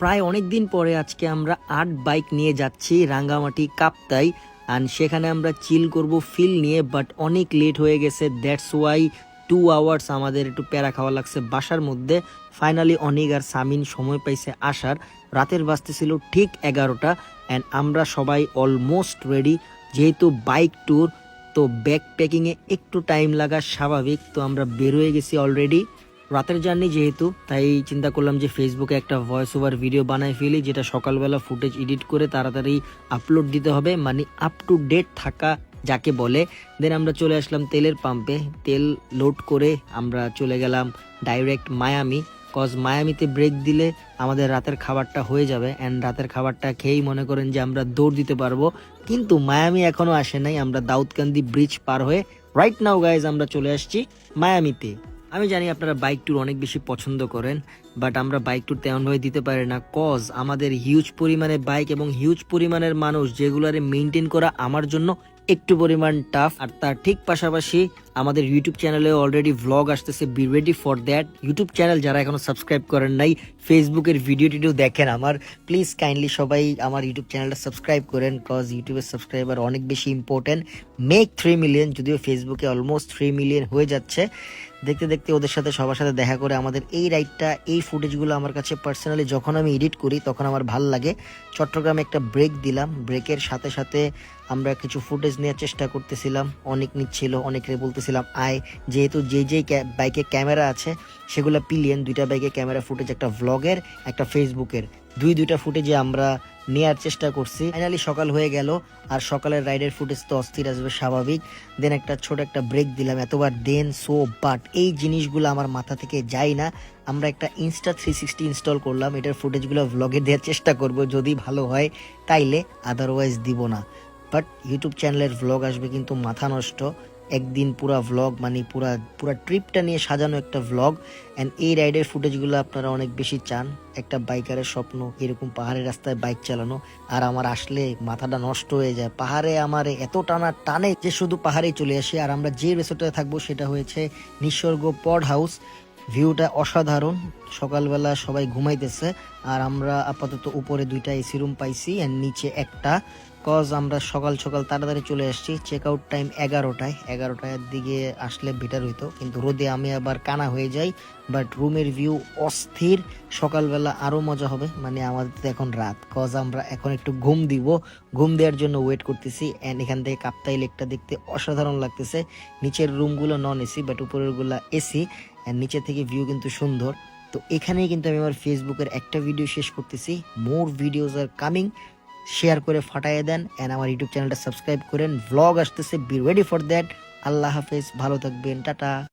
প্রায় অনেক দিন পরে আজকে আমরা ৮ বাইক নিয়ে যাচ্ছি রাঙ্গামাটি কাপ্তাই। অ্যান্ড সেখানে আমরা চিল করব ফিল নিয়ে, বাট অনেক লেট হয়ে গেছে। দ্যাটস ওয়াই 2 আওয়ার্স আমাদের একটু প্যারা খাওয়া লাগছে বাসার মধ্যে। ফাইনালি অনেক আর সামিন সময় পাইছে আসার। রাতের বাজতেছিল ঠিক 11টা অ্যান্ড আমরা সবাই অলমোস্ট রেডি। যেহেতু বাইক ট্যুর, তো ব্যাগ প্যাকিংয়ে একটু টাইম লাগা স্বাভাবিক। তো আমরা বের হয়ে গেছি অলরেডি। রাতের জার্নি যেহেতু, তাই চিন্তা করলাম যে ফেসবুকে একটা ভয়েস ওভার ভিডিও বানাই ফেলি, যেটা সকালবেলা ফুটেজ এডিট করে তাড়াতাড়ি আপলোড দিতে হবে, মানে আপ টু ডেট থাকা যাকে বলে। দেন আমরা চলে আসলাম তেলের পাম্পে, তেল লোড করে আমরা চলে গেলাম ডাইরেক্ট মায়ামি। কজ মায়ামিতে ব্রেক দিলে আমাদের রাতের খাবারটা হয়ে যাবে অ্যান্ড রাতের খাবারটা খেয়েই মনে করেন যে আমরা দৌড় দিতে পারবো। কিন্তু মায়ামি এখনো আসে নাই, আমরা দাউদকান্দি ব্রিজ পার হয়ে রাইট নাও গাইজ আমরা চলে আসছি মায়ামিতে। আমি জানি আপনারা বাইক ট্যুর অনেক বেশি পছন্দ করেন, বাট আমরা বাইক ট্যুর তেমনভাবে দিতে পারি না। কজ আমাদের হিউজ পরিমাণে বাইক এবং হিউজ পরিমাণের মানুষ, যেগুলারে মেনটেন করা আমার জন্য একটু পরিমাণ টাফ। আর তার ঠিক পাশাপাশি আমাদের ইউটিউব চ্যানেলে অলরেডি ভ্লগ আসতেছে, be ready for that. YouTube channel যারা এখনো সাবস্ক্রাইব করেন নাই, ফেসবুকের ভিডিও টিডিও দেখেন আমার, প্লিজ কাইন্ডলি সবাই আমার ইউটিউব চ্যানেলটা সাবস্ক্রাইব করেন। কজ ইউটিউবের সাবস্ক্রাইবার অনেক বেশি ইম্পর্টেন্ট। মেক 3 মিলিয়ন, যদিও ফেসবুকে অলমোস্ট 3 মিলিয়ন হয়ে যাচ্ছে। দেখতে দেখতে ওদের সাথে সবার সাথে দেখা করে আমাদের এই রাইডটা, এই ফুটেজগুলো আমার কাছে পার্সোনালি যখন আমি এডিট করি তখন আমার ভাল লাগে। চট্টগ্রামে একটা ব্রেক দিলাম, ব্রেকের সাথে সাথে আমরা কিছু ফুটেজ নেওয়ার চেষ্টা করতেছিলাম। অনেক নিচ্ছিল, অনেকে বলতেছিলাম আয়, যেহেতু যেই বাইকে ক্যামেরা আছে সেগুলো পিলিয়ন, 2টা বাইকে ক্যামেরা ফুটেজ, একটা ভ্লগের একটা ফেসবুকের, দুইটা ফুটেজে আমরা নেয়ার চেষ্টা করছি। ফাইনালি সকাল হয়ে গেল, আর সকালের রাইডের ফুটেজ তো অস্থির আসবে স্বাভাবিক। দেন একটা ছোট একটা ব্রেক দিলাম এতবার, দেন সো বাট এই জিনিসগুলো আমার মাথা থেকে যায় না। আমরা একটা ইনস্টা 360 ইনস্টল করলাম, এটার ফুটেজগুলো ভ্লগে দেওয়ার চেষ্টা করব, যদি ভালো হয় তাইলে, আদারওয়াইজ দিব না। বাট ইউটিউব চ্যানেলের ভ্লগ আসবে কিন্তু মাথা নষ্ট, একদিন পুরা ভ্লগ, মানে পুরা ট্রিপটা নিয়ে সাজানো একটা ভ্লগ। অ্যান্ড এই রাইডের ফুটেজগুলো আপনারা অনেক বেশি চান। একটা বাইকারের স্বপ্ন এরকম পাহাড়ের রাস্তায় বাইক চালানো, আর আমার আসলে মাথাটা নষ্ট হয়ে যায়। পাহাড়ে আমার এত টানে যে শুধু পাহাড়েই চলে আসি। আর আমরা যে রিসোর্টে থাকবো সেটা হয়েছে নিসর্গ পড হাউস। ভিউটা অসাধারণ, সকালবেলা সবাই ঘুমাইতেছে, আর আমরা আপাতত উপরে 2টা এসি রুম পাইছি আর নিচে একটা। কজ আমরা সকাল সকাল তাড়াতাড়ি চলে আসছি, চেক আউট টাইম 11টার দিকে আসলে বেটার হইতো, কিন্তু রোদে আমি আবার কানা হয়ে যাই। বাট রুমের ভিউ অস্থির, সকালবেলা আরো মজা হবে। মানে আমাদের তো এখন রাত, কজ আমরা এখন একটু ঘুম দেওয়ার জন্য ওয়েট করতেছি। অ্যান্ড এখান থেকে কাপ্তাই লেকটা দেখতে অসাধারণ লাগতেছে। নিচের রুমগুলো নন এসি, বাট উপরের গুলা এসি, অ্যান্ড নিচে থেকে ভিউ কিন্তু সুন্দর। তো এখানেই কিন্তু আমি আমার ফেসবুকের একটা ভিডিও শেষ করতেছি। More videos are coming, share করে ফাটাইয়ে দেন অ্যান্ড আমার ইউটিউব চ্যানেলটা সাবস্ক্রাইব করেন। ভ্লগ আসতেছে, বি রেডি ফর দ্যাট। আল্লাহ হাফেজ, ভালো থাকবেন, টাটা।